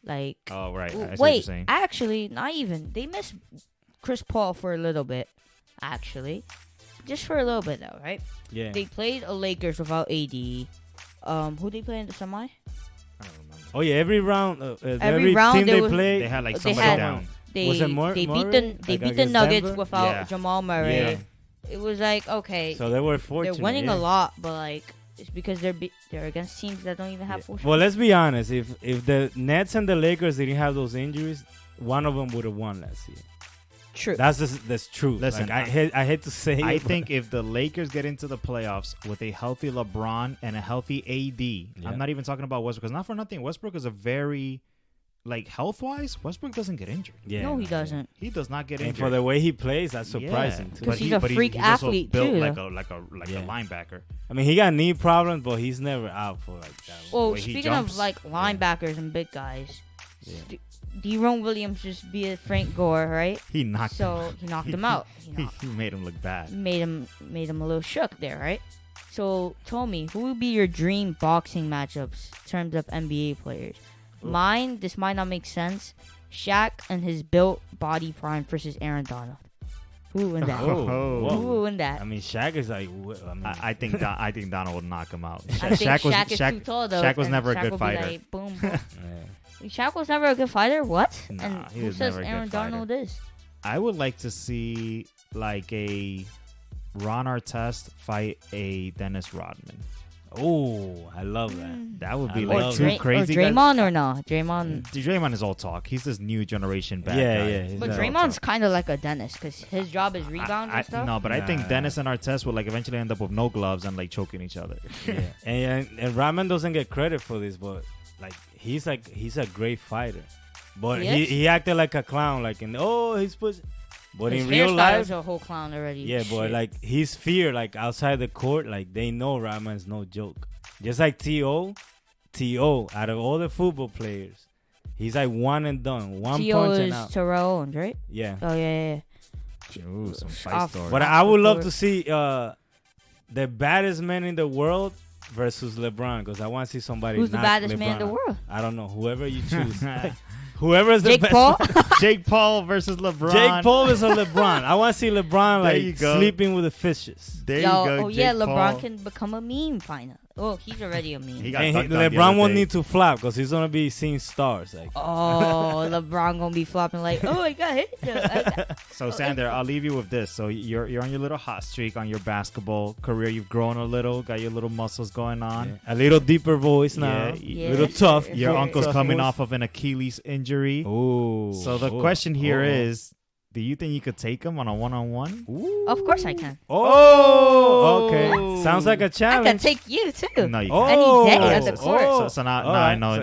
[SPEAKER 3] Like,
[SPEAKER 4] oh right. I see what
[SPEAKER 3] wait,
[SPEAKER 4] you're saying.
[SPEAKER 3] actually, not even. They missed Chris Paul for a little bit. Actually, just for a little bit though, right?
[SPEAKER 5] Yeah.
[SPEAKER 3] They played a Lakers without AD. Who they play in the semi?
[SPEAKER 4] I don't remember.
[SPEAKER 5] Oh yeah, every round,
[SPEAKER 3] every round
[SPEAKER 5] team they played,
[SPEAKER 4] they had like somebody down.
[SPEAKER 5] Was it
[SPEAKER 3] They
[SPEAKER 5] Murray?
[SPEAKER 3] beat the Nuggets
[SPEAKER 5] Denver?
[SPEAKER 3] without Jamal Murray.
[SPEAKER 5] Yeah.
[SPEAKER 3] It was like, okay,
[SPEAKER 5] So they were fortunate.
[SPEAKER 3] they're winning a lot, but like it's because they're against teams that don't even have full.
[SPEAKER 5] Well, let's be honest. If the Nets and the Lakers didn't have those injuries, one of them would have won last year.
[SPEAKER 3] True.
[SPEAKER 5] That's true.
[SPEAKER 4] Listen,
[SPEAKER 5] like, I hate to say
[SPEAKER 4] I
[SPEAKER 5] it.
[SPEAKER 4] think if the Lakers get into the playoffs with a healthy LeBron and a healthy AD, I'm not even talking about Westbrook. Because not for nothing, Westbrook is a very, like, health-wise, Westbrook doesn't get injured.
[SPEAKER 5] Yeah,
[SPEAKER 3] no, he doesn't.
[SPEAKER 4] He does not get injured.
[SPEAKER 5] And for the way he plays, that's surprising too.
[SPEAKER 3] Because he's a freak athlete
[SPEAKER 4] built
[SPEAKER 3] too.
[SPEAKER 4] like a linebacker.
[SPEAKER 5] I mean, he got knee problems, but he's never out for like that.
[SPEAKER 3] Well, speaking of like linebackers and big guys, Deron Williams just be a Frank Gore, right?
[SPEAKER 4] He knocked
[SPEAKER 3] him out.
[SPEAKER 4] He made him look bad.
[SPEAKER 3] Made him a little shook there, right? So tell me, who would be your dream boxing matchups in terms of NBA players? Mine, this might not make sense. Shaq and his built body prime versus Aaron Donald. Who would win that? Who would win that?
[SPEAKER 5] I mean, Shaq is like.
[SPEAKER 4] I think Donald would knock him out.
[SPEAKER 3] I think Shaq is too tall though.
[SPEAKER 4] Shaq was never a
[SPEAKER 3] Shaq
[SPEAKER 4] good fighter.
[SPEAKER 3] Like, boom, boom. Shaq was never a good fighter. What?
[SPEAKER 4] Nah,
[SPEAKER 3] and who says Aaron Donald is?
[SPEAKER 4] I would like to see like a Ron Artest fight a Dennis Rodman.
[SPEAKER 5] Oh, I love that.
[SPEAKER 4] That would be like too crazy.
[SPEAKER 3] Or Draymond or no?
[SPEAKER 4] Draymond is all talk. He's this new generation bad guy.
[SPEAKER 3] But Draymond's kind of like a Dennis because his job is rebounds and stuff.
[SPEAKER 4] No, but I think Dennis and Artest will like eventually end up with no gloves and like choking each other.
[SPEAKER 5] Yeah, and Rodman doesn't get credit for this, but like he's a great fighter. But he acted like a clown, like he's pushing. But
[SPEAKER 3] his
[SPEAKER 5] in real life,
[SPEAKER 3] is a whole clown already.
[SPEAKER 5] Yeah, but like his fear, like outside the court, like they know Rodman's no joke. Just like T.O., out of all the football players, he's like one and done, one punch and out.
[SPEAKER 3] T.O. is Terrell Owens, right?
[SPEAKER 5] Yeah.
[SPEAKER 3] Oh yeah.
[SPEAKER 4] Ooh, some fight story.
[SPEAKER 5] But I would love to see the baddest man in the world versus LeBron, because I want to see somebody.
[SPEAKER 3] Who's the baddest
[SPEAKER 5] LeBron.
[SPEAKER 3] man in the world?
[SPEAKER 5] I don't know. Whoever you choose. Whoever is the
[SPEAKER 3] Jake
[SPEAKER 5] best.
[SPEAKER 3] Paul.
[SPEAKER 4] Jake Paul versus LeBron.
[SPEAKER 5] Jake Paul versus LeBron. I want to see LeBron
[SPEAKER 4] There you
[SPEAKER 5] like
[SPEAKER 4] go.
[SPEAKER 5] sleeping with the fishes.
[SPEAKER 4] There
[SPEAKER 3] Yo,
[SPEAKER 4] you go.
[SPEAKER 3] oh
[SPEAKER 4] Jake
[SPEAKER 3] yeah, LeBron
[SPEAKER 4] Paul.
[SPEAKER 3] can become a meme finally. Oh, he's already a meme.
[SPEAKER 4] He got
[SPEAKER 5] And
[SPEAKER 4] dunked on the
[SPEAKER 5] LeBron
[SPEAKER 4] other
[SPEAKER 5] won't
[SPEAKER 4] day.
[SPEAKER 5] need to flap because he's gonna be seeing stars. Like,
[SPEAKER 3] Oh, LeBron gonna be flopping like, oh, I got hit.
[SPEAKER 4] So Sander, I'll leave you with this. So you're on your little hot streak on your basketball career. You've grown a little, got your little muscles going on.
[SPEAKER 5] a little deeper voice now.
[SPEAKER 4] Yeah,
[SPEAKER 5] A little tough.
[SPEAKER 4] Your uncle's
[SPEAKER 5] Tough
[SPEAKER 4] coming
[SPEAKER 5] voice.
[SPEAKER 4] off of an Achilles injury.
[SPEAKER 5] Ooh.
[SPEAKER 4] So the question here is, do you think you could take him on a one-on-one?
[SPEAKER 3] Of course I can.
[SPEAKER 5] Oh, okay. Sounds like a
[SPEAKER 3] I
[SPEAKER 5] challenge.
[SPEAKER 3] can take you too.
[SPEAKER 4] No, you
[SPEAKER 5] Oh,
[SPEAKER 3] Any day at the court.
[SPEAKER 4] So now
[SPEAKER 5] All
[SPEAKER 4] I
[SPEAKER 5] right.
[SPEAKER 4] know.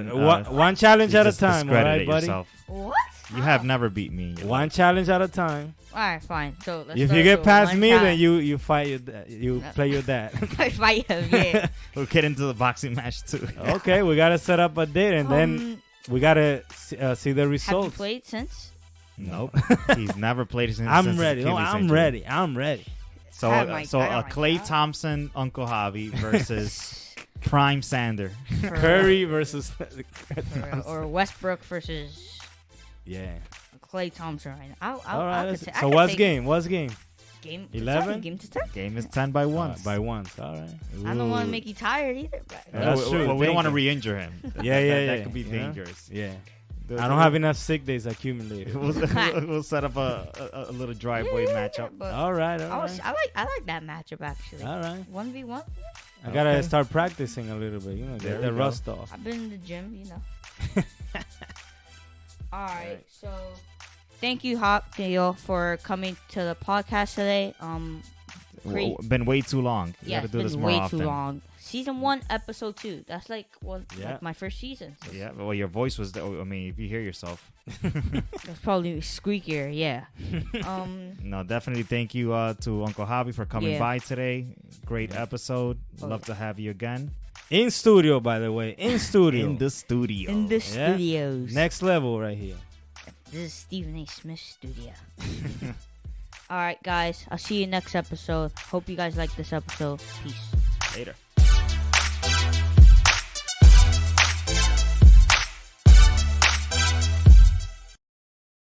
[SPEAKER 5] So one challenge
[SPEAKER 4] you
[SPEAKER 5] at a
[SPEAKER 4] just
[SPEAKER 5] time, all
[SPEAKER 4] discredited
[SPEAKER 5] right, buddy?
[SPEAKER 4] yourself.
[SPEAKER 3] What?
[SPEAKER 4] You have never beat me.
[SPEAKER 5] One challenge at a time.
[SPEAKER 3] All right, fine. So let's
[SPEAKER 5] If
[SPEAKER 3] start
[SPEAKER 5] you get
[SPEAKER 3] with
[SPEAKER 5] past
[SPEAKER 3] one
[SPEAKER 5] me,
[SPEAKER 3] time.
[SPEAKER 5] then you fight your dad. You play your dad.
[SPEAKER 3] I fight him. Yeah.
[SPEAKER 4] We'll get into the boxing match too.
[SPEAKER 5] Okay, we gotta set up a date, and then we gotta see the
[SPEAKER 3] have you
[SPEAKER 5] results.
[SPEAKER 3] played since?
[SPEAKER 4] Nope. He's never played since.
[SPEAKER 5] I'm
[SPEAKER 4] since his
[SPEAKER 5] ready. No,
[SPEAKER 4] Achilles
[SPEAKER 5] I'm
[SPEAKER 4] injury.
[SPEAKER 5] ready. I'm ready.
[SPEAKER 4] So,
[SPEAKER 3] I don't
[SPEAKER 4] so
[SPEAKER 3] like
[SPEAKER 4] Klay
[SPEAKER 3] that.
[SPEAKER 4] Thompson, Uncle Javi versus Prime Sander.
[SPEAKER 5] Curry versus.
[SPEAKER 3] or Westbrook versus
[SPEAKER 5] Yeah.
[SPEAKER 3] Klay Thompson right now.
[SPEAKER 5] All
[SPEAKER 3] I
[SPEAKER 5] right.
[SPEAKER 3] could say,
[SPEAKER 5] So what's game? What's game?
[SPEAKER 3] Game
[SPEAKER 5] 11?
[SPEAKER 3] Game to 10.
[SPEAKER 4] Game is 10 by 1.
[SPEAKER 5] By once. All right.
[SPEAKER 3] I don't want to make you tired either. But
[SPEAKER 5] That's true.
[SPEAKER 4] Well, we don't want to
[SPEAKER 5] Thank
[SPEAKER 4] re-injure him.
[SPEAKER 5] Yeah.
[SPEAKER 4] That could be
[SPEAKER 5] Yeah.
[SPEAKER 4] dangerous.
[SPEAKER 5] Yeah. I don't have enough sick days accumulated.
[SPEAKER 4] We'll set up a little driveway matchup.
[SPEAKER 3] But
[SPEAKER 5] All right. All
[SPEAKER 3] I
[SPEAKER 5] right.
[SPEAKER 3] like that matchup actually.
[SPEAKER 5] All right.
[SPEAKER 3] 1v1.
[SPEAKER 5] I gotta
[SPEAKER 4] Okay.
[SPEAKER 5] start practicing a little bit. You know,
[SPEAKER 4] There
[SPEAKER 5] get
[SPEAKER 4] we
[SPEAKER 5] the
[SPEAKER 4] go.
[SPEAKER 5] rust off.
[SPEAKER 3] I've been in the gym, you know. All right, so thank you, Hop Dale, for coming to the podcast today.
[SPEAKER 4] Been way too long. You
[SPEAKER 3] Yeah,
[SPEAKER 4] gotta
[SPEAKER 3] it's
[SPEAKER 4] do
[SPEAKER 3] been
[SPEAKER 4] this more
[SPEAKER 3] way
[SPEAKER 4] often.
[SPEAKER 3] too long. Season 1, episode 2. That's like
[SPEAKER 5] Yeah.
[SPEAKER 3] like my first season.
[SPEAKER 4] Yeah, well, your voice was. I mean, if you hear yourself.
[SPEAKER 3] That's probably squeakier. Yeah.
[SPEAKER 4] No, definitely thank you to Uncle Javi for coming
[SPEAKER 3] Yeah.
[SPEAKER 4] by today. Great episode. Love to have you again.
[SPEAKER 5] In studio, by the way. In studio.
[SPEAKER 4] In the studio.
[SPEAKER 3] In the
[SPEAKER 5] Yeah.
[SPEAKER 3] studios.
[SPEAKER 5] Next level right here.
[SPEAKER 3] This is Stephen A. Smith's studio. All right, guys. I'll see you next episode. Hope you guys like this episode. Peace.
[SPEAKER 4] Later.